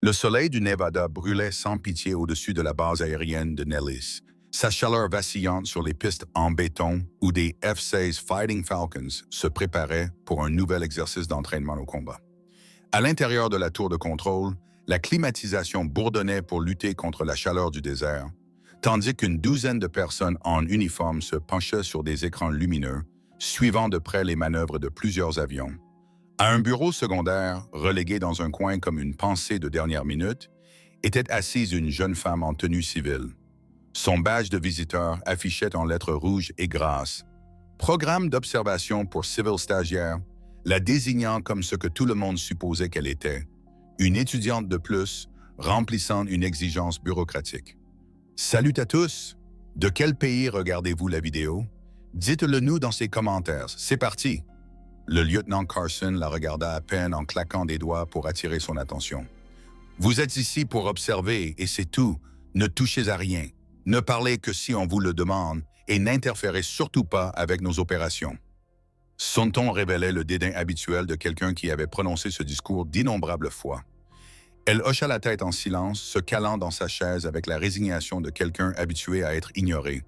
Le soleil du Nevada brûlait sans pitié au-dessus de la base aérienne de Nellis, sa chaleur vacillante sur les pistes en béton où des F-16 Fighting Falcons se préparaient pour un nouvel exercice d'entraînement au combat. À l'intérieur de la tour de contrôle, la climatisation bourdonnait pour lutter contre la chaleur du désert, tandis qu'une douzaine de personnes en uniforme se penchaient sur des écrans lumineux, suivant de près les manœuvres de plusieurs avions. À un bureau secondaire, relégué dans un coin comme une pensée de dernière minute, était assise une jeune femme en tenue civile. Son badge de visiteur affichait en lettres rouges et grasses Programme d'observation pour civil stagiaire, la désignant comme ce que tout le monde supposait qu'elle était, une étudiante de plus remplissant une exigence bureaucratique. Salut à tous! De quel pays regardez-vous la vidéo? Dites-le nous dans ces commentaires. C'est parti! Le lieutenant Carson la regarda à peine en claquant des doigts pour attirer son attention. Vous êtes ici pour observer et c'est tout. Ne touchez à rien. Ne parlez que si on vous le demande et n'interférez surtout pas avec nos opérations. Son ton révélait le dédain habituel de quelqu'un qui avait prononcé ce discours d'innombrables fois. Elle hocha la tête en silence, se calant dans sa chaise avec la résignation de quelqu'un habitué à être ignoré.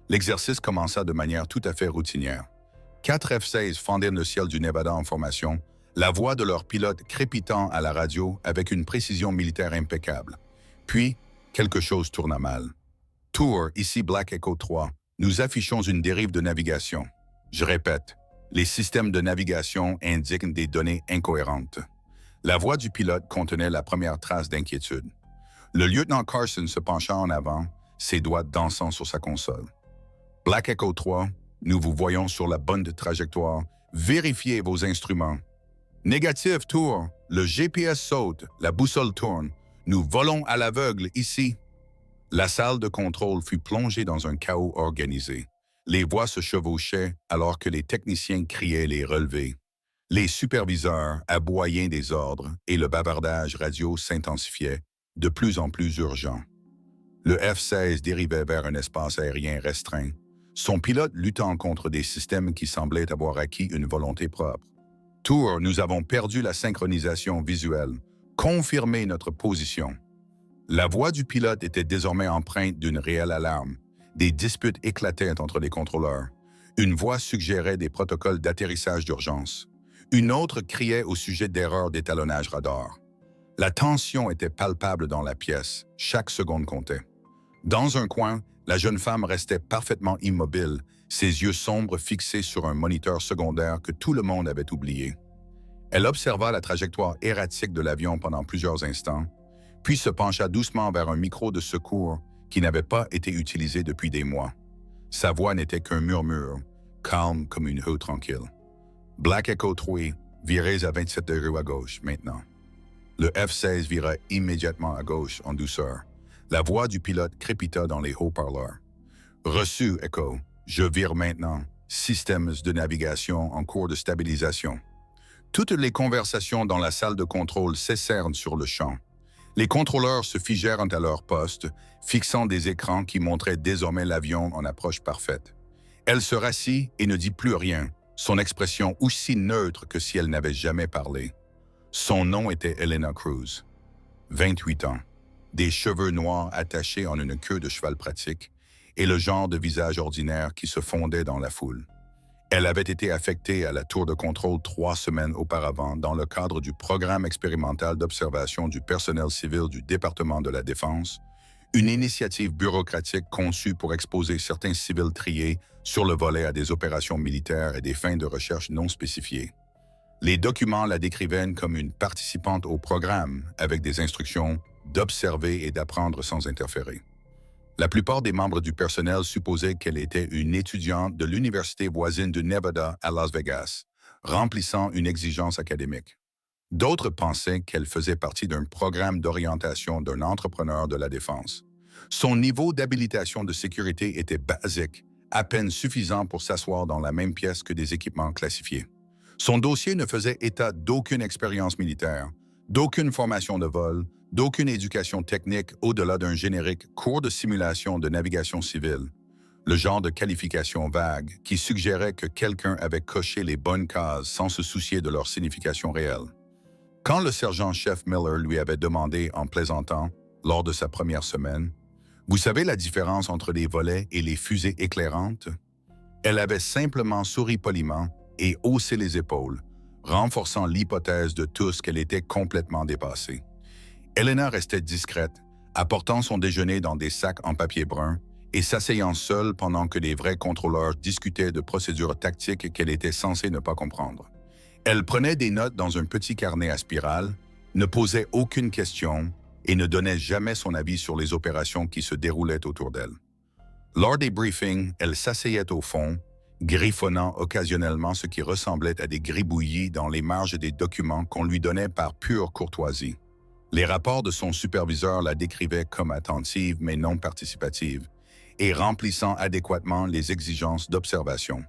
L'exercice commença de manière tout à fait routinière. 4 F-16 fendirent le ciel du Nevada en formation, la voix de leur pilote crépitant à la radio avec une précision militaire impeccable. Puis, quelque chose tourna mal. Tour, ici Black Echo 3, nous affichons une dérive de navigation. Je répète, les systèmes de navigation indiquent des données incohérentes. La voix du pilote contenait la première trace d'inquiétude. Le lieutenant Carson se pencha en avant, ses doigts dansant sur sa console. Black Echo 3, nous vous voyons sur la bonne trajectoire. Vérifiez vos instruments. Négatif, Tour. Le GPS saute, la boussole tourne. Nous volons à l'aveugle ici. La salle de contrôle fut plongée dans un chaos organisé. Les voix se chevauchaient alors que les techniciens criaient les relevés. Les superviseurs aboyaient des ordres et le bavardage radio s'intensifiait, de plus en plus urgent. Le F-16 dérivait vers un espace aérien restreint, son pilote luttant contre des systèmes qui semblaient avoir acquis une volonté propre. Tour, nous avons perdu la synchronisation visuelle. Confirmez notre position. La voix du pilote était désormais empreinte d'une réelle alarme. Des disputes éclataient entre les contrôleurs. Une voix suggérait des protocoles d'atterrissage d'urgence. Une autre criait au sujet d'erreurs d'étalonnage radar. La tension était palpable dans la pièce. Chaque seconde comptait. Dans un coin, la jeune femme restait parfaitement immobile, ses yeux sombres fixés sur un moniteur secondaire que tout le monde avait oublié. Elle observa la trajectoire erratique de l'avion pendant plusieurs instants, puis se pencha doucement vers un micro de secours qui n'avait pas été utilisé depuis des mois. Sa voix n'était qu'un murmure, calme comme une eau tranquille. Black Echo 3, virez à 27 degrés à gauche maintenant. Le F-16 vira immédiatement à gauche en douceur. La voix du pilote crépita dans les haut-parleurs. Reçu, Echo. Je vire maintenant. Systèmes de navigation en cours de stabilisation. Toutes les conversations dans la salle de contrôle cessèrent sur le champ. Les contrôleurs se figèrent à leur poste, fixant des écrans qui montraient désormais l'avion en approche parfaite. Elle se rassit et ne dit plus rien, son expression aussi neutre que si elle n'avait jamais parlé. Son nom était Elena Cruz. 28 ans. Des cheveux noirs attachés en une queue de cheval pratique et le genre de visage ordinaire qui se fondait dans la foule. Elle avait été affectée à la tour de contrôle 3 semaines auparavant dans le cadre du programme expérimental d'observation du personnel civil du département de la Défense, une initiative bureaucratique conçue pour exposer certains civils triés sur le volet à des opérations militaires et des fins de recherche non spécifiées. Les documents la décrivaient comme une participante au programme avec des instructions d'observer et d'apprendre sans interférer. La plupart des membres du personnel supposaient qu'elle était une étudiante de l'université voisine de Nevada à Las Vegas, remplissant une exigence académique. D'autres pensaient qu'elle faisait partie d'un programme d'orientation d'un entrepreneur de la défense. Son niveau d'habilitation de sécurité était basique, à peine suffisant pour s'asseoir dans la même pièce que des équipements classifiés. Son dossier ne faisait état d'aucune expérience militaire, d'aucune formation de vol, d'aucune éducation technique au-delà d'un générique cours de simulation de navigation civile, le genre de qualification vague qui suggérait que quelqu'un avait coché les bonnes cases sans se soucier de leur signification réelle. Quand le sergent-chef Miller lui avait demandé en plaisantant, lors de sa première semaine, « Vous savez la différence entre les volets et les fusées éclairantes ?» Elle avait simplement souri poliment et haussé les épaules, renforçant l'hypothèse de tous qu'elle était complètement dépassée. Elena restait discrète, apportant son déjeuner dans des sacs en papier brun et s'asseyant seule pendant que les vrais contrôleurs discutaient de procédures tactiques qu'elle était censée ne pas comprendre. Elle prenait des notes dans un petit carnet à spirale, ne posait aucune question et ne donnait jamais son avis sur les opérations qui se déroulaient autour d'elle. Lors des briefings, elle s'asseyait au fond, griffonnant occasionnellement ce qui ressemblait à des gribouillis dans les marges des documents qu'on lui donnait par pure courtoisie. Les rapports de son superviseur la décrivaient comme attentive mais non participative et remplissant adéquatement les exigences d'observation.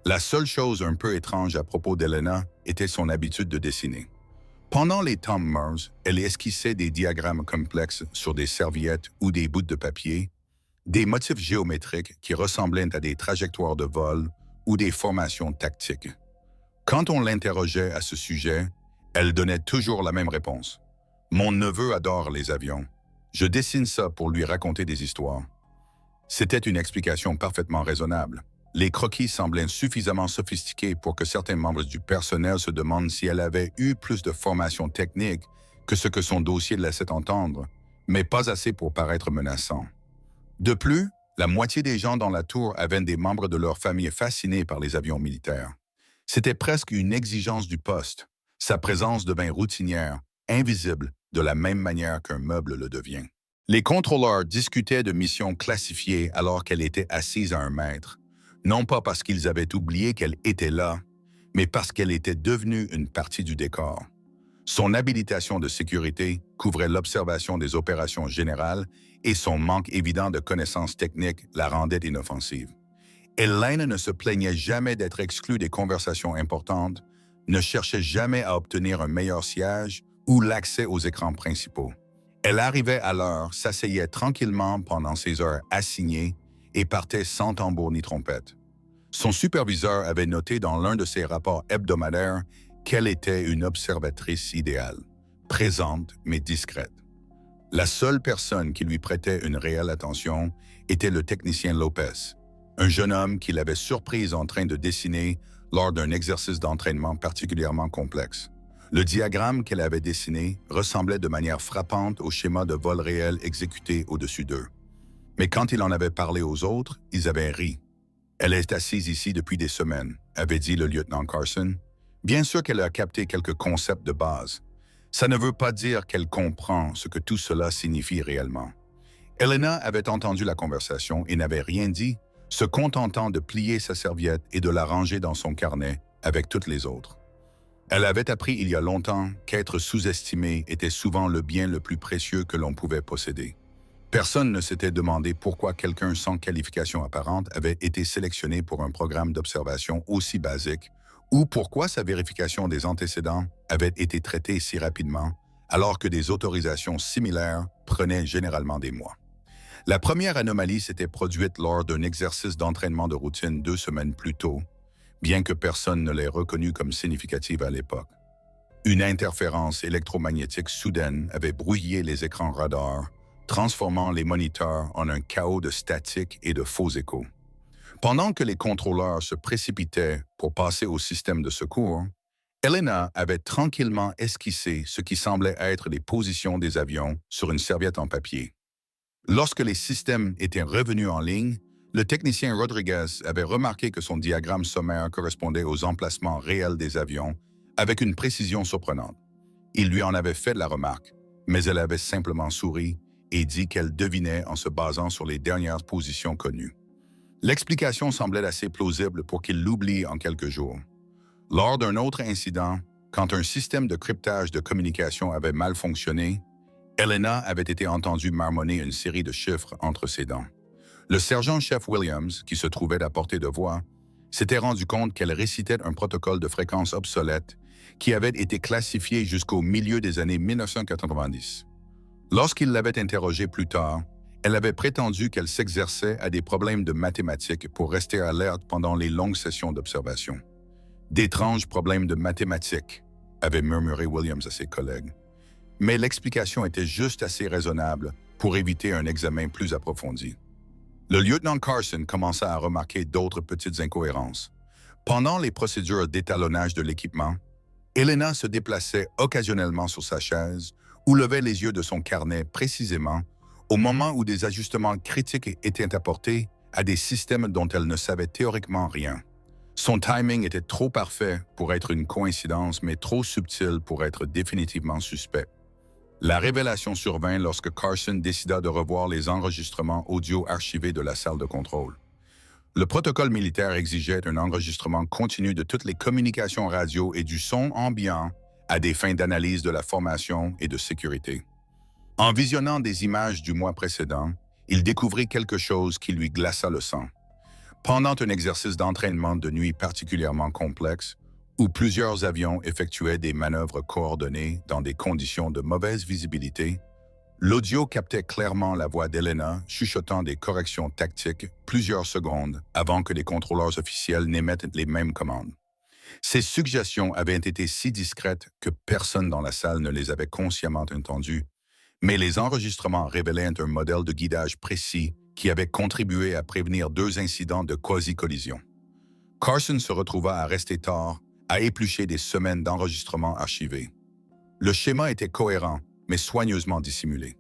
La seule chose un peu étrange à propos d'Elena était son habitude de dessiner. Pendant les temps morts, elle esquissait des diagrammes complexes sur des serviettes ou des bouts de papier, des motifs géométriques qui ressemblaient à des trajectoires de vol ou des formations tactiques. Quand on l'interrogeait à ce sujet, elle donnait toujours la même réponse. « Mon neveu adore les avions. Je dessine ça pour lui raconter des histoires. » C'était une explication parfaitement raisonnable. Les croquis semblaient suffisamment sophistiqués pour que certains membres du personnel se demandent si elle avait eu plus de formation technique que ce que son dossier laissait entendre, mais pas assez pour paraître menaçant. De plus, la moitié des gens dans la tour avaient des membres de leur famille fascinés par les avions militaires. C'était presque une exigence du poste. Sa présence devint routinière, invisible, de la même manière qu'un meuble le devient. Les contrôleurs discutaient de missions classifiées alors qu'elle était assise à 1 mètre, non pas parce qu'ils avaient oublié qu'elle était là, mais parce qu'elle était devenue une partie du décor. Son habilitation de sécurité couvrait l'observation des opérations générales et son manque évident de connaissances techniques la rendait inoffensive. Elena ne se plaignait jamais d'être exclue des conversations importantes, ne cherchait jamais à obtenir un meilleur siège ou l'accès aux écrans principaux. Elle arrivait à l'heure, s'asseyait tranquillement pendant ses heures assignées et partait sans tambour ni trompette. Son superviseur avait noté dans l'un de ses rapports hebdomadaires qu'elle était une observatrice idéale, présente mais discrète. La seule personne qui lui prêtait une réelle attention était le technicien Lopez, un jeune homme qui l'avait surprise en train de dessiner lors d'un exercice d'entraînement particulièrement complexe. Le diagramme qu'elle avait dessiné ressemblait de manière frappante au schéma de vol réel exécuté au-dessus d'eux. Mais quand il en avait parlé aux autres, ils avaient ri. « Elle est assise ici depuis des semaines », avait dit le lieutenant Carson. Bien sûr qu'elle a capté quelques concepts de base. Ça ne veut pas dire qu'elle comprend ce que tout cela signifie réellement. Elena avait entendu la conversation et n'avait rien dit, se contentant de plier sa serviette et de la ranger dans son carnet avec toutes les autres. Elle avait appris il y a longtemps qu'être sous-estimé était souvent le bien le plus précieux que l'on pouvait posséder. Personne ne s'était demandé pourquoi quelqu'un sans qualification apparente avait été sélectionné pour un programme d'observation aussi basique ou pourquoi sa vérification des antécédents avait été traitée si rapidement alors que des autorisations similaires prenaient généralement des mois. La première anomalie s'était produite lors d'un exercice d'entraînement de routine 2 semaines plus tôt, bien que personne ne l'ait reconnue comme significative à l'époque. Une interférence électromagnétique soudaine avait brouillé les écrans radars, transformant les moniteurs en un chaos de statique et de faux échos. Pendant que les contrôleurs se précipitaient pour passer au système de secours, Elena avait tranquillement esquissé ce qui semblait être les positions des avions sur une serviette en papier. Lorsque les systèmes étaient revenus en ligne, le technicien Rodriguez avait remarqué que son diagramme sommaire correspondait aux emplacements réels des avions avec une précision surprenante. Il lui en avait fait la remarque, mais elle avait simplement souri et dit qu'elle devinait en se basant sur les dernières positions connues. L'explication semblait assez plausible pour qu'il l'oublie en quelques jours. Lors d'un autre incident, quand un système de cryptage de communication avait mal fonctionné, Elena avait été entendue marmonner une série de chiffres entre ses dents. Le sergent-chef Williams, qui se trouvait à portée de voix, s'était rendu compte qu'elle récitait un protocole de fréquence obsolète qui avait été classifié jusqu'au milieu des années 1990. Lorsqu'il l'avait interrogée plus tard, elle avait prétendu qu'elle s'exerçait à des problèmes de mathématiques pour rester alerte pendant les longues sessions d'observation. D'étranges problèmes de mathématiques, avait murmuré Williams à ses collègues. Mais l'explication était juste assez raisonnable pour éviter un examen plus approfondi. Le lieutenant Carson commença à remarquer d'autres petites incohérences. Pendant les procédures d'étalonnage de l'équipement, Elena se déplaçait occasionnellement sur sa chaise ou levait les yeux de son carnet précisément au moment où des ajustements critiques étaient apportés à des systèmes dont elle ne savait théoriquement rien. Son timing était trop parfait pour être une coïncidence, mais trop subtil pour être définitivement suspect. La révélation survint lorsque Carson décida de revoir les enregistrements audio archivés de la salle de contrôle. Le protocole militaire exigeait un enregistrement continu de toutes les communications radio et du son ambiant à des fins d'analyse de la formation et de sécurité. En visionnant des images du mois précédent, il découvrit quelque chose qui lui glaça le sang. Pendant un exercice d'entraînement de nuit particulièrement complexe, où plusieurs avions effectuaient des manœuvres coordonnées dans des conditions de mauvaise visibilité, l'audio captait clairement la voix d'Elena chuchotant des corrections tactiques plusieurs secondes avant que les contrôleurs officiels n'émettent les mêmes commandes. Ces suggestions avaient été si discrètes que personne dans la salle ne les avait consciemment entendues, mais les enregistrements révélaient un modèle de guidage précis qui avait contribué à prévenir 2 incidents de quasi-collision. Carson se retrouva à rester tard, à éplucher des semaines d'enregistrements archivés. Le schéma était cohérent, mais soigneusement dissimulé.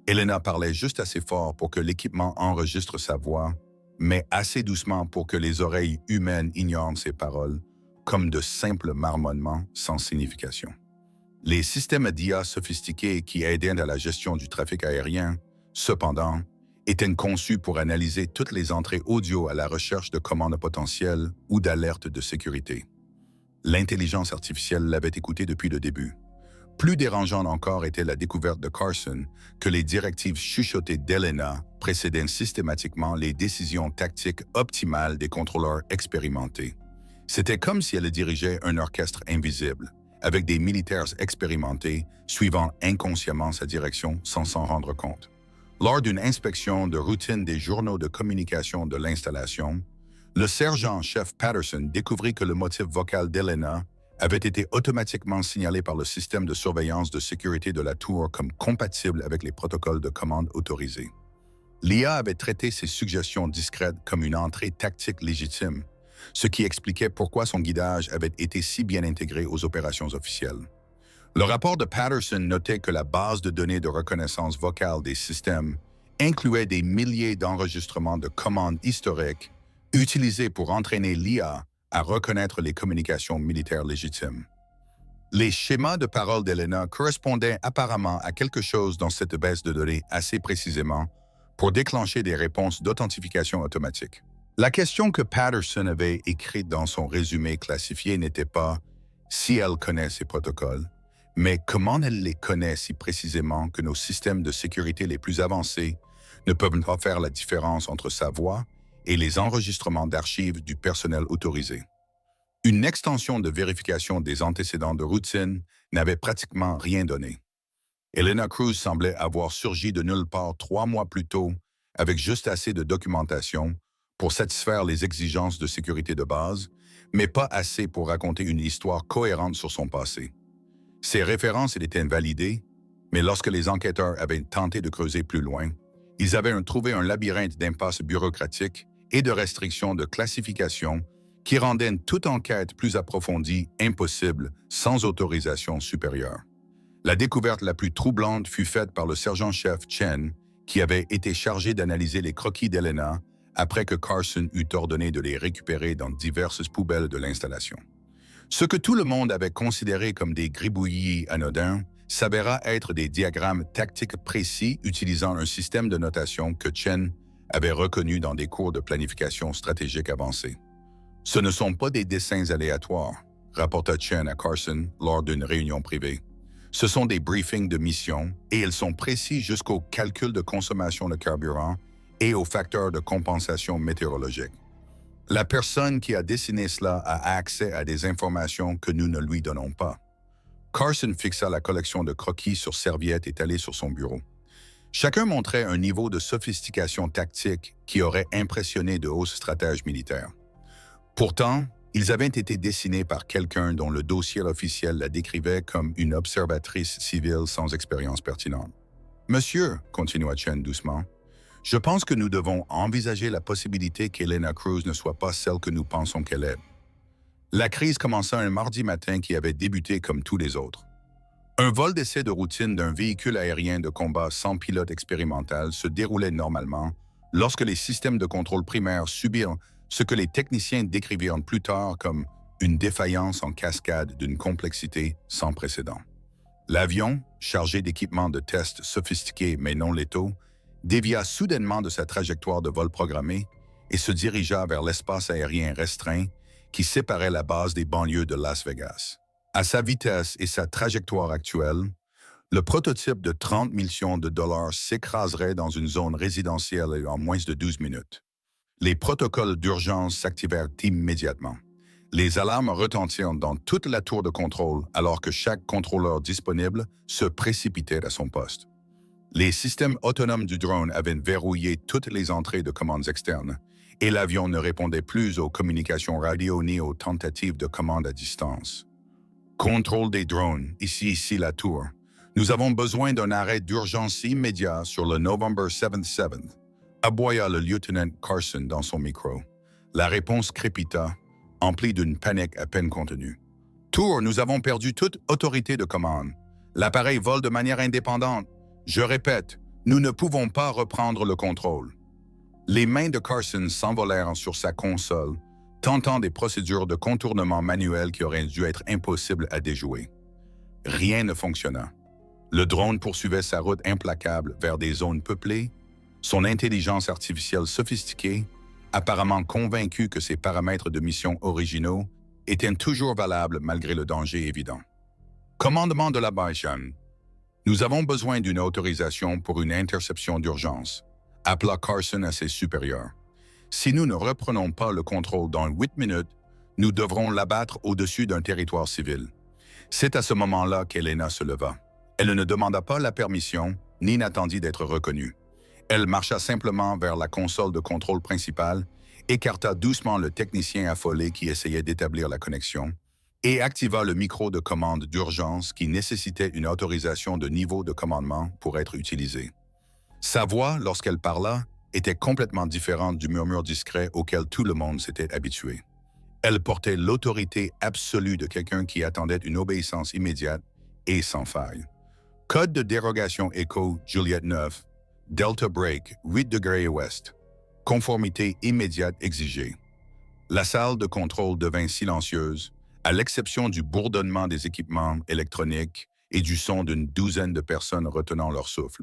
Elena parlait juste assez fort pour que l'équipement enregistre sa voix, mais assez doucement pour que les oreilles humaines ignorent ses paroles, comme de simples marmonnements sans signification. Les systèmes d'IA sophistiqués qui aidaient à la gestion du trafic aérien, cependant, étaient conçus pour analyser toutes les entrées audio à la recherche de commandes potentielles ou d'alertes de sécurité. L'intelligence artificielle l'avait écouté depuis le début. Plus dérangeante encore était la découverte de Carson que les directives chuchotées d'Elena précédaient systématiquement les décisions tactiques optimales des contrôleurs expérimentés. C'était comme si elle dirigeait un orchestre invisible, avec des militaires expérimentés suivant inconsciemment sa direction sans s'en rendre compte. Lors d'une inspection de routine des journaux de communication de l'installation, le sergent-chef Patterson découvrit que le motif vocal d'Elena avait été automatiquement signalé par le système de surveillance de sécurité de la tour comme compatible avec les protocoles de commande autorisés. L'IA avait traité ces suggestions discrètes comme une entrée tactique légitime, ce qui expliquait pourquoi son guidage avait été si bien intégré aux opérations officielles. Le rapport de Patterson notait que la base de données de reconnaissance vocale des systèmes incluait des milliers d'enregistrements de commandes historiques utilisés pour entraîner l'IA à reconnaître les communications militaires légitimes. Les schémas de parole d'Elena correspondaient apparemment à quelque chose dans cette base de données assez précisément pour déclencher des réponses d'authentification automatique. La question que Patterson avait écrite dans son résumé classifié n'était pas « si elle connaît ces protocoles », mais comment elle les connaît si précisément que nos systèmes de sécurité les plus avancés ne peuvent pas faire la différence entre sa voix et les enregistrements d'archives du personnel autorisé. Une extension de vérification des antécédents de routine n'avait pratiquement rien donné. Elena Cruz semblait avoir surgi de nulle part 3 mois plus tôt avec juste assez de documentation pour satisfaire les exigences de sécurité de base, mais pas assez pour raconter une histoire cohérente sur son passé. Ces références étaient invalidées, mais lorsque les enquêteurs avaient tenté de creuser plus loin, ils avaient trouvé un labyrinthe d'impasses bureaucratiques et de restrictions de classification qui rendaient toute enquête plus approfondie impossible sans autorisation supérieure. La découverte la plus troublante fut faite par le sergent-chef Chen, qui avait été chargé d'analyser les croquis d'Elena après que Carson eut ordonné de les récupérer dans diverses poubelles de l'installation. Ce que tout le monde avait considéré comme des gribouillis anodins s'avéra être des diagrammes tactiques précis utilisant un système de notation que Chen avait reconnu dans des cours de planification stratégique avancés. Ce ne sont pas des dessins aléatoires, rapporta Chen à Carson lors d'une réunion privée. Ce sont des briefings de mission et ils sont précis jusqu'au calcul de consommation de carburant et aux facteurs de compensation météorologique. La personne qui a dessiné cela a accès à des informations que nous ne lui donnons pas. Carson fixa la collection de croquis sur serviette étalée sur son bureau. Chacun montrait un niveau de sophistication tactique qui aurait impressionné de hauts stratèges militaires. Pourtant, Ils avaient été dessinés par quelqu'un dont le dossier officiel la décrivait comme une observatrice civile sans expérience pertinente. « Monsieur, continua Chen doucement, je pense que nous devons envisager la possibilité qu'Elena Cruz ne soit pas celle que nous pensons qu'elle est. » La crise commença un mardi matin qui avait débuté comme tous les autres. Un vol d'essai de routine d'un véhicule aérien de combat sans pilote expérimental se déroulait normalement lorsque les systèmes de contrôle primaires subirent ce que les techniciens décrivirent plus tard comme une défaillance en cascade d'une complexité sans précédent. L'avion, chargé d'équipements de tests sophistiqués mais non létaux, dévia soudainement de sa trajectoire de vol programmée et se dirigea vers l'espace aérien restreint qui séparait la base des banlieues de Las Vegas. À sa vitesse et sa trajectoire actuelle, le prototype de 30 millions de dollars s'écraserait dans une zone résidentielle en moins de 12 minutes. Les protocoles d'urgence s'activèrent immédiatement. Les alarmes retentirent dans toute la tour de contrôle alors que chaque contrôleur disponible se précipitait à son poste. Les systèmes autonomes du drone avaient verrouillé toutes les entrées de commandes externes et l'avion ne répondait plus aux communications radio ni aux tentatives de commande à distance. Contrôle des drones, ici la tour. Nous avons besoin d'un arrêt d'urgence immédiat sur le November 7th, aboya le lieutenant Carson dans son micro. La réponse crépita, emplie d'une panique à peine contenue. Tour, nous avons perdu toute autorité de commande. L'appareil vole de manière indépendante. Je répète, nous ne pouvons pas reprendre le contrôle. Les mains de Carson s'envolèrent sur sa console, tentant des procédures de contournement manuel qui auraient dû être impossibles à déjouer. Rien ne fonctionna. Le drone poursuivait sa route implacable vers des zones peuplées, son intelligence artificielle sophistiquée, apparemment convaincu que ses paramètres de mission originaux étaient toujours valables malgré le danger évident. Commandement de la Baishan. Nous avons besoin d'une autorisation pour une interception d'urgence, appela Carson à ses supérieurs. Si nous ne reprenons pas le contrôle dans 8 minutes, nous devrons l'abattre au-dessus d'un territoire civil. C'est à ce moment-là qu'Elena se leva. Elle ne demanda pas la permission, ni n'attendit d'être reconnue. Elle marcha simplement vers la console de contrôle principale, écarta doucement le technicien affolé qui essayait d'établir la connexion et activa le micro de commande d'urgence qui nécessitait une autorisation de niveau de commandement pour être utilisé. Sa voix, lorsqu'elle parla, était complètement différente du murmure discret auquel tout le monde s'était habitué. Elle portait l'autorité absolue de quelqu'un qui attendait une obéissance immédiate et sans faille. Code de dérogation Echo Juliet 9, Delta Break 8 degrés ouest. Conformité immédiate exigée. La salle de contrôle devint silencieuse, à l'exception du bourdonnement des équipements électroniques et du son d'une douzaine de personnes retenant leur souffle.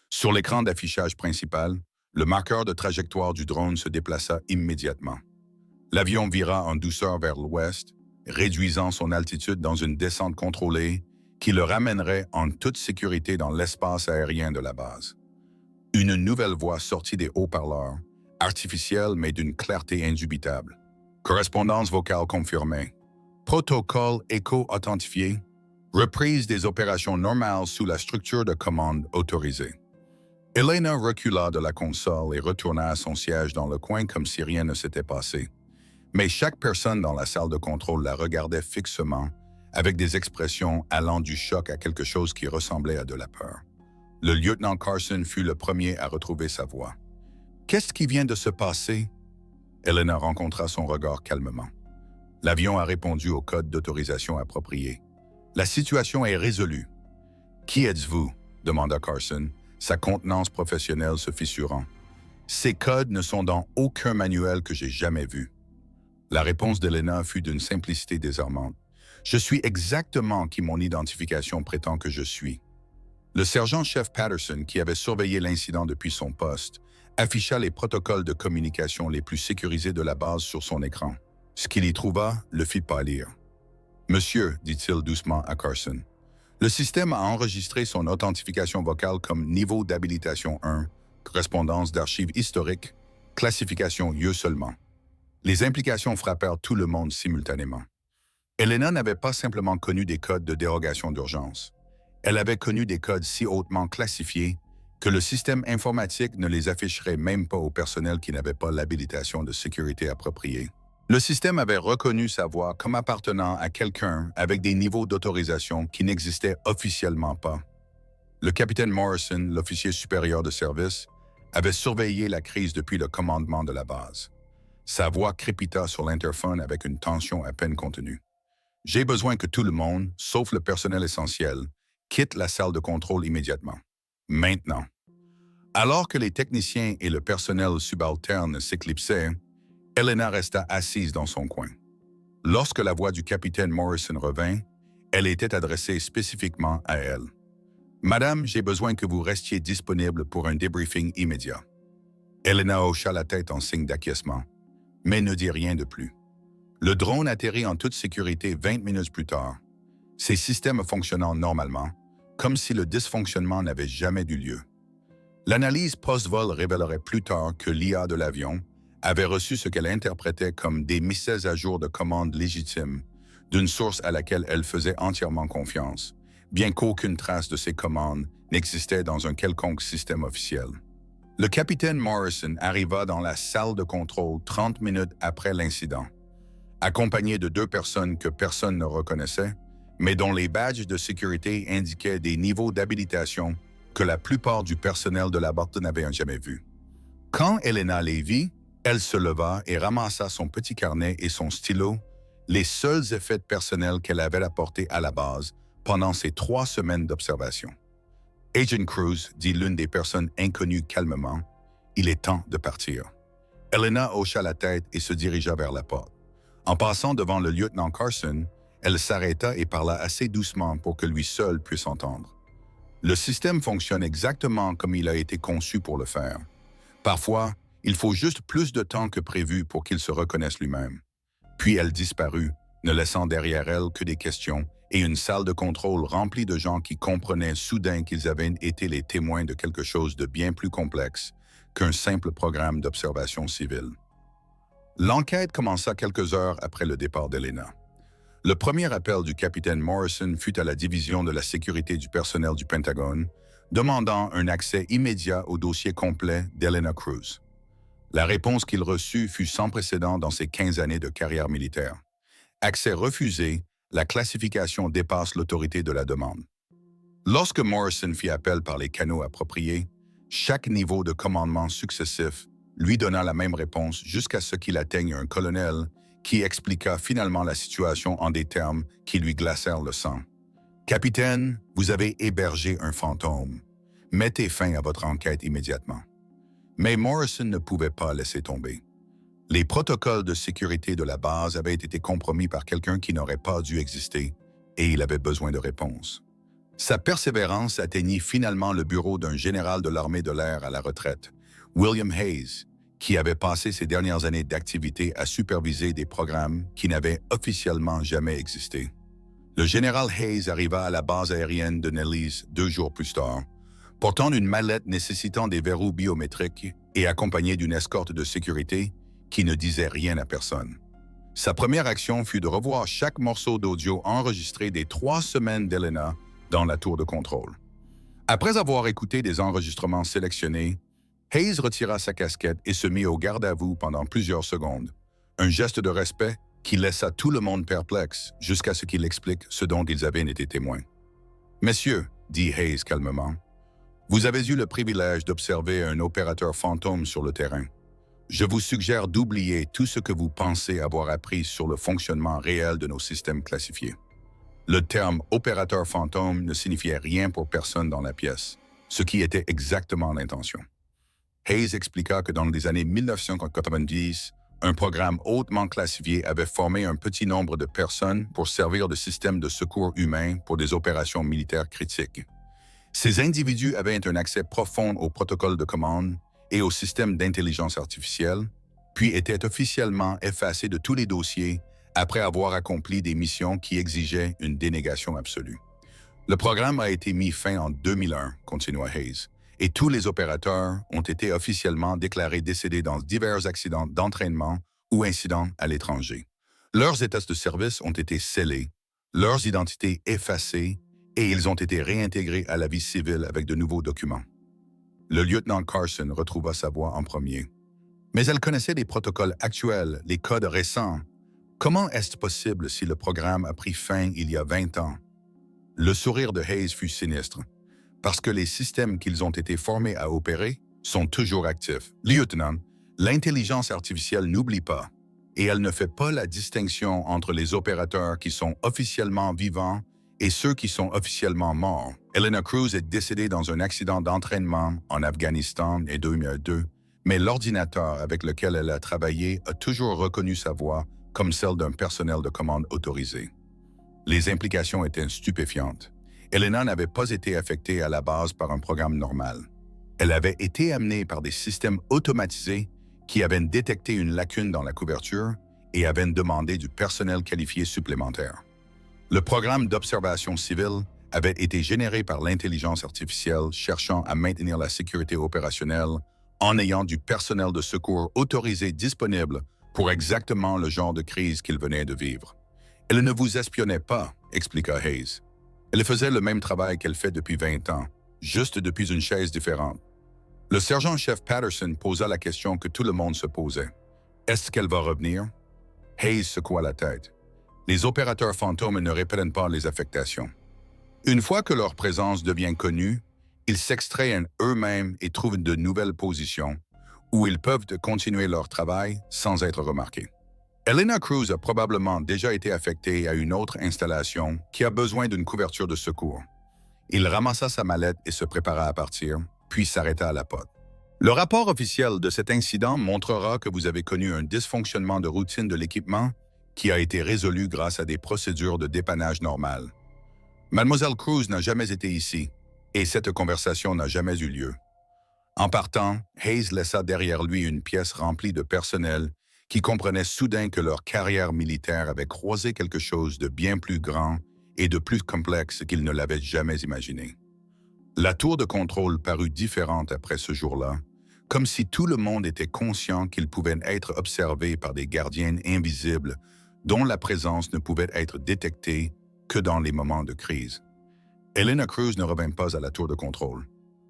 Sur l'écran d'affichage principal, le marqueur de trajectoire du drone se déplaça immédiatement. L'avion vira en douceur vers l'ouest, réduisant son altitude dans une descente contrôlée qui le ramènerait en toute sécurité dans l'espace aérien de la base. Une nouvelle voix sortit des haut-parleurs, artificielle mais d'une clarté indubitable. Correspondance vocale confirmée. Protocole écho authentifié. Reprise des opérations normales sous la structure de commande autorisée. Elena recula de la console et retourna à son siège dans le coin comme si rien ne s'était passé. Mais chaque personne dans la salle de contrôle la regardait fixement, avec des expressions allant du choc à quelque chose qui ressemblait à de la peur. Le lieutenant Carson fut le premier à retrouver sa voix. « Qu'est-ce qui vient de se passer? » Elena rencontra son regard calmement. L'avion a répondu au code d'autorisation approprié. « La situation est résolue. »« Qui êtes-vous? » demanda Carson, sa contenance professionnelle se fissurant. « Ces codes ne sont dans aucun manuel que j'ai jamais vu. » La réponse d'Elena fut d'une simplicité désarmante. « Je suis exactement qui mon identification prétend que je suis. » Le sergent-chef Patterson, qui avait surveillé l'incident depuis son poste, afficha les protocoles de communication les plus sécurisés de la base sur son écran. Ce qu'il y trouva le fit pâlir. « Monsieur, dit-il doucement à Carson, le système a enregistré son authentification vocale comme niveau d'habilitation 1, correspondance d'archives historiques, classification lieu seulement. » Les implications frappèrent tout le monde simultanément. Elena n'avait pas simplement connu des codes de dérogation d'urgence. Elle avait connu des codes si hautement classifiés que le système informatique ne les afficherait même pas au personnel qui n'avait pas l'habilitation de sécurité appropriée. Le système avait reconnu sa voix comme appartenant à quelqu'un avec des niveaux d'autorisation qui n'existaient officiellement pas. Le capitaine Morrison, l'officier supérieur de service, avait surveillé la crise depuis le commandement de la base. Sa voix crépita sur l'interphone avec une tension à peine contenue. « J'ai besoin que tout le monde, sauf le personnel essentiel, quitte la salle de contrôle immédiatement. Maintenant. » Alors que les techniciens et le personnel subalterne s'éclipsaient, Elena resta assise dans son coin. Lorsque la voix du capitaine Morrison revint, elle était adressée spécifiquement à elle. « Madame, j'ai besoin que vous restiez disponible pour un débriefing immédiat. » Elena hocha la tête en signe d'acquiescement, mais ne dit rien de plus. Le drone atterrit en toute sécurité 20 minutes plus tard, ses systèmes fonctionnant normalement, comme si le dysfonctionnement n'avait jamais eu lieu. L'analyse post-vol révélerait plus tard que l'IA de l'avion avait reçu ce qu'elle interprétait comme des mises à jour de commandes légitimes d'une source à laquelle elle faisait entièrement confiance, bien qu'aucune trace de ces commandes n'existait dans un quelconque système officiel. Le capitaine Morrison arriva dans la salle de contrôle 30 minutes après l'incident, accompagné de 2 personnes que personne ne reconnaissait, mais dont les badges de sécurité indiquaient des niveaux d'habilitation que la plupart du personnel de la base n'avaient jamais vus. Quand Elena les vit, elle se leva et ramassa son petit carnet et son stylo, les seuls effets personnels qu'elle avait apportés à la base pendant ces 3 semaines d'observation. « Agent Cruz, dit l'une des personnes inconnues calmement, il est temps de partir. » Elena hocha la tête et se dirigea vers la porte. En passant devant le lieutenant Carson, elle s'arrêta et parla assez doucement pour que lui seul puisse entendre. Le système fonctionne exactement comme il a été conçu pour le faire. Parfois, il faut juste plus de temps que prévu pour qu'il se reconnaisse lui-même. Puis elle disparut, ne laissant derrière elle que des questions et une salle de contrôle remplie de gens qui comprenaient soudain qu'ils avaient été les témoins de quelque chose de bien plus complexe qu'un simple programme d'observation civile. L'enquête commença quelques heures après le départ d'Elena. Le premier appel du capitaine Morrison fut à la division de la sécurité du personnel du Pentagone, demandant un accès immédiat au dossier complet d'Elena Cruz. La réponse qu'il reçut fut sans précédent dans ses 15 années de carrière militaire. Accès refusé, la classification dépasse l'autorité de la demande. Lorsque Morrison fit appel par les canaux appropriés, chaque niveau de commandement successif lui donna la même réponse jusqu'à ce qu'il atteigne un colonel qui expliqua finalement la situation en des termes qui lui glacèrent le sang. « Capitaine, vous avez hébergé un fantôme. Mettez fin à votre enquête immédiatement. » Mais Morrison ne pouvait pas laisser tomber. Les protocoles de sécurité de la base avaient été compromis par quelqu'un qui n'aurait pas dû exister, et il avait besoin de réponses. Sa persévérance atteignit finalement le bureau d'un général de l'armée de l'air à la retraite, William Hayes, qui avait passé ses dernières années d'activité à superviser des programmes qui n'avaient officiellement jamais existé. Le général Hayes arriva à la base aérienne de Nellis 2 jours plus tard, portant une mallette nécessitant des verrous biométriques et accompagné d'une escorte de sécurité qui ne disait rien à personne. Sa première action fut de revoir chaque morceau d'audio enregistré des 3 semaines d'Elena dans la tour de contrôle. Après avoir écouté des enregistrements sélectionnés, Hayes retira sa casquette et se mit au garde-à-vous pendant plusieurs secondes, un geste de respect qui laissa tout le monde perplexe jusqu'à ce qu'il explique ce dont ils avaient été témoins. « Messieurs, dit Hayes calmement, vous avez eu le privilège d'observer un opérateur fantôme sur le terrain. Je vous suggère d'oublier tout ce que vous pensez avoir appris sur le fonctionnement réel de nos systèmes classifiés. Le terme « opérateur fantôme » ne signifiait rien pour personne dans la pièce, ce qui était exactement l'intention. Hayes expliqua que dans les années 1990, un programme hautement classifié avait formé un petit nombre de personnes pour servir de système de secours humain pour des opérations militaires critiques. Ces individus avaient un accès profond au protocole de commande et au système d'intelligence artificielle, puis étaient officiellement effacés de tous les dossiers après avoir accompli des missions qui exigeaient une dénégation absolue. Le programme a été mis fin en 2001, continua Hayes, et tous les opérateurs ont été officiellement déclarés décédés dans divers accidents d'entraînement ou incidents à l'étranger. Leurs états de service ont été scellés, leurs identités effacées, et ils ont été réintégrés à la vie civile avec de nouveaux documents. Le lieutenant Carson retrouva sa voix en premier. Mais elle connaissait les protocoles actuels, les codes récents. Comment est-ce possible si le programme a pris fin il y a 20 ans? Le sourire de Hayes fut sinistre, parce que les systèmes qu'ils ont été formés à opérer sont toujours actifs. Lieutenant, l'intelligence artificielle n'oublie pas, et elle ne fait pas la distinction entre les opérateurs qui sont officiellement vivants et ceux qui sont officiellement morts. Elena Cruz est décédée dans un accident d'entraînement en Afghanistan en 2002, mais l'ordinateur avec lequel elle a travaillé a toujours reconnu sa voix comme celle d'un personnel de commande autorisé. Les implications étaient stupéfiantes. Elena n'avait pas été affectée à la base par un programme normal. Elle avait été amenée par des systèmes automatisés qui avaient détecté une lacune dans la couverture et avaient demandé du personnel qualifié supplémentaire. Le programme d'observation civile avait été généré par l'intelligence artificielle cherchant à maintenir la sécurité opérationnelle en ayant du personnel de secours autorisé disponible pour exactement le genre de crise qu'il venait de vivre. Elle ne vous espionnait pas, expliqua Hayes. Elle faisait le même travail qu'elle fait depuis 20 ans, juste depuis une chaise différente. Le sergent-chef Patterson posa la question que tout le monde se posait. Est-ce qu'elle va revenir? Hayes secoua la tête. Les opérateurs fantômes ne répètent pas les affectations. Une fois que leur présence devient connue, ils s'extraient eux-mêmes et trouvent de nouvelles positions où ils peuvent continuer leur travail sans être remarqués. Elena Cruz a probablement déjà été affectée à une autre installation qui a besoin d'une couverture de secours. Il ramassa sa mallette et se prépara à partir, puis s'arrêta à la porte. Le rapport officiel de cet incident montrera que vous avez connu un dysfonctionnement de routine de l'équipement qui a été résolu grâce à des procédures de dépannage normales. Mademoiselle Cruz n'a jamais été ici, et cette conversation n'a jamais eu lieu. En partant, Hayes laissa derrière lui une pièce remplie de personnel qui comprenait soudain que leur carrière militaire avait croisé quelque chose de bien plus grand et de plus complexe qu'ils ne l'avaient jamais imaginé. La tour de contrôle parut différente après ce jour-là, comme si tout le monde était conscient qu'ils pouvaient être observés par des gardiens invisibles dont la présence ne pouvait être détectée que dans les moments de crise. Elena Cruz ne revint pas à la tour de contrôle.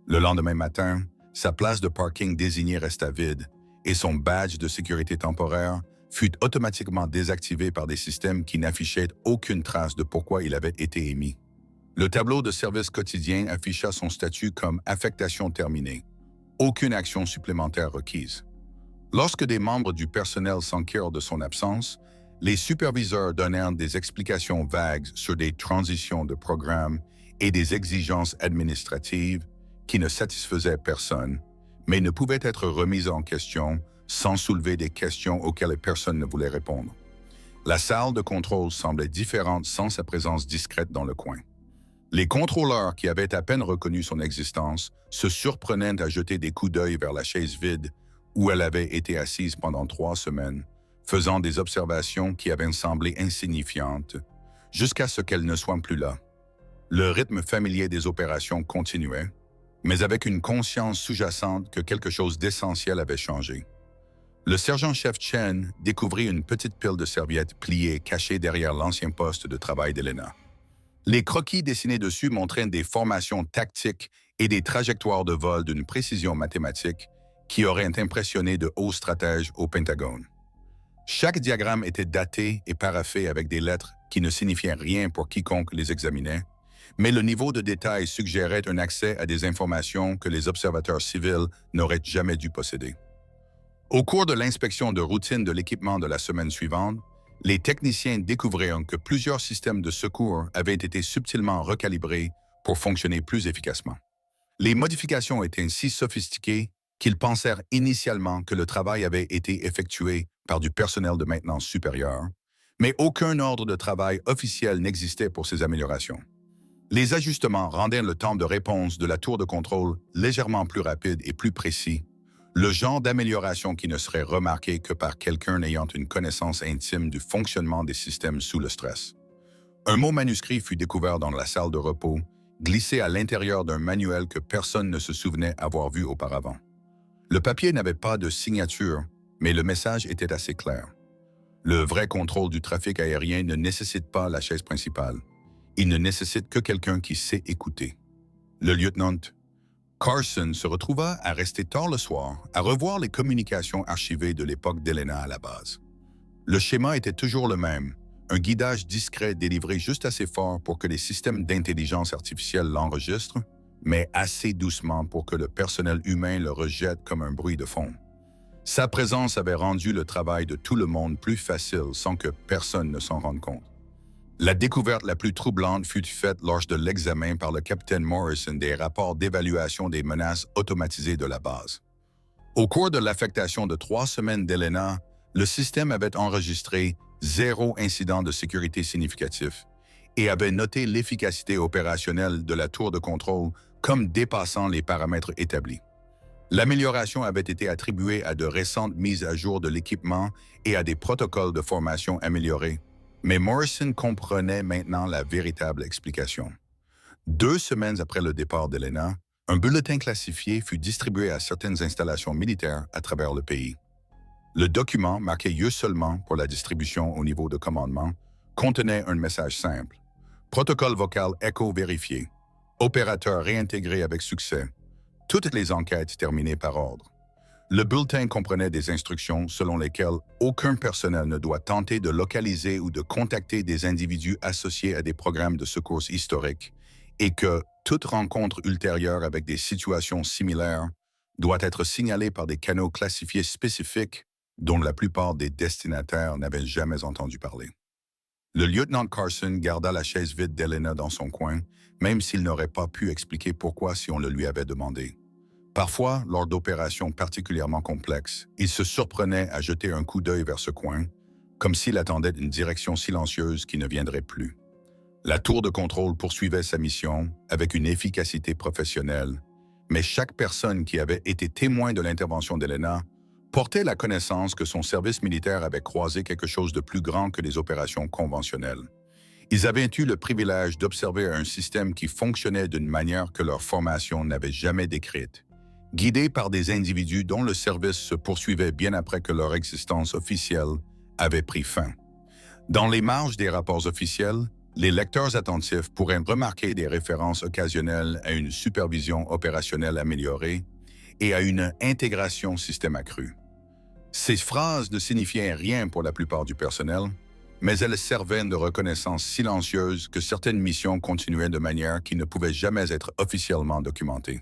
Le lendemain matin, sa place de parking désignée resta vide et son badge de sécurité temporaire fut automatiquement désactivé par des systèmes qui n'affichaient aucune trace de pourquoi il avait été émis. Le tableau de service quotidien afficha son statut comme affectation terminée. Aucune action supplémentaire requise. Lorsque des membres du personnel s'enquirent de son absence, les superviseurs donnèrent des explications vagues sur des transitions de programme et des exigences administratives qui ne satisfaisaient personne, mais ne pouvaient être remises en question sans soulever des questions auxquelles personne ne voulait répondre. La salle de contrôle semblait différente sans sa présence discrète dans le coin. Les contrôleurs qui avaient à peine reconnu son existence se surprenaient à jeter des coups d'œil vers la chaise vide où elle avait été assise pendant 3 semaines, faisant des observations qui avaient semblé insignifiantes, jusqu'à ce qu'elle ne soit plus là. Le rythme familier des opérations continuait, mais avec une conscience sous-jacente que quelque chose d'essentiel avait changé. Le sergent-chef Chen découvrit une petite pile de serviettes pliées cachée derrière l'ancien poste de travail d'Elena. Les croquis dessinés dessus montraient des formations tactiques et des trajectoires de vol d'une précision mathématique qui auraient impressionné de hauts stratèges au Pentagone. Chaque diagramme était daté et paraphé avec des lettres qui ne signifiaient rien pour quiconque les examinait, mais le niveau de détail suggérait un accès à des informations que les observateurs civils n'auraient jamais dû posséder. Au cours de l'inspection de routine de l'équipement de la semaine suivante, les techniciens découvrirent que plusieurs systèmes de secours avaient été subtilement recalibrés pour fonctionner plus efficacement. Les modifications étaient si sophistiquées qu'ils pensèrent initialement que le travail avait été effectué par du personnel de maintenance supérieur, mais aucun ordre de travail officiel n'existait pour ces améliorations. Les ajustements rendaient le temps de réponse de la tour de contrôle légèrement plus rapide et plus précis, le genre d'amélioration qui ne serait remarqué que par quelqu'un ayant une connaissance intime du fonctionnement des systèmes sous le stress. Un mot manuscrit fut découvert dans la salle de repos, glissé à l'intérieur d'un manuel que personne ne se souvenait avoir vu auparavant. Le papier n'avait pas de signature, mais le message était assez clair. Le vrai contrôle du trafic aérien ne nécessite pas la chaise principale. Il ne nécessite que quelqu'un qui sait écouter. Le lieutenant Carson se retrouva à rester tard le soir, à revoir les communications archivées de l'époque d'Elena à la base. Le schéma était toujours le même, un guidage discret délivré juste assez fort pour que les systèmes d'intelligence artificielle l'enregistrent, mais assez doucement pour que le personnel humain le rejette comme un bruit de fond. Sa présence avait rendu le travail de tout le monde plus facile sans que personne ne s'en rende compte. La découverte la plus troublante fut faite lors de l'examen par le capitaine Morrison des rapports d'évaluation des menaces automatisées de la base. Au cours de l'affectation de 3 semaines d'Elena, le système avait enregistré 0 incident de sécurité significatif et avait noté l'efficacité opérationnelle de la tour de contrôle comme dépassant les paramètres établis. L'amélioration avait été attribuée à de récentes mises à jour de l'équipement et à des protocoles de formation améliorés, mais Morrison comprenait maintenant la véritable explication. 2 semaines après le départ d'Elena, un bulletin classifié fut distribué à certaines installations militaires à travers le pays. Le document, marqué lieu seulement pour la distribution au niveau de commandement, contenait un message simple. Protocole vocal Echo vérifié. Opérateur réintégré avec succès. Toutes les enquêtes terminées par ordre. Le bulletin comprenait des instructions selon lesquelles aucun personnel ne doit tenter de localiser ou de contacter des individus associés à des programmes de secours historiques et que toute rencontre ultérieure avec des situations similaires doit être signalée par des canaux classifiés spécifiques dont la plupart des destinataires n'avaient jamais entendu parler. Le lieutenant Carson garda la chaise vide d'Elena dans son coin, même s'il n'aurait pas pu expliquer pourquoi si on le lui avait demandé. Parfois, lors d'opérations particulièrement complexes, il se surprenait à jeter un coup d'œil vers ce coin, comme s'il attendait une direction silencieuse qui ne viendrait plus. La tour de contrôle poursuivait sa mission avec une efficacité professionnelle, mais chaque personne qui avait été témoin de l'intervention d'Elena portait la connaissance que son service militaire avait croisé quelque chose de plus grand que les opérations conventionnelles. Ils avaient eu le privilège d'observer un système qui fonctionnait d'une manière que leur formation n'avait jamais décrite, guidés par des individus dont le service se poursuivait bien après que leur existence officielle avait pris fin. Dans les marges des rapports officiels, les lecteurs attentifs pourraient remarquer des références occasionnelles à une supervision opérationnelle améliorée et à une intégration système accrue. Ces phrases ne signifiaient rien pour la plupart du personnel, mais elles servaient de reconnaissance silencieuse que certaines missions continuaient de manière qui ne pouvait jamais être officiellement documentée.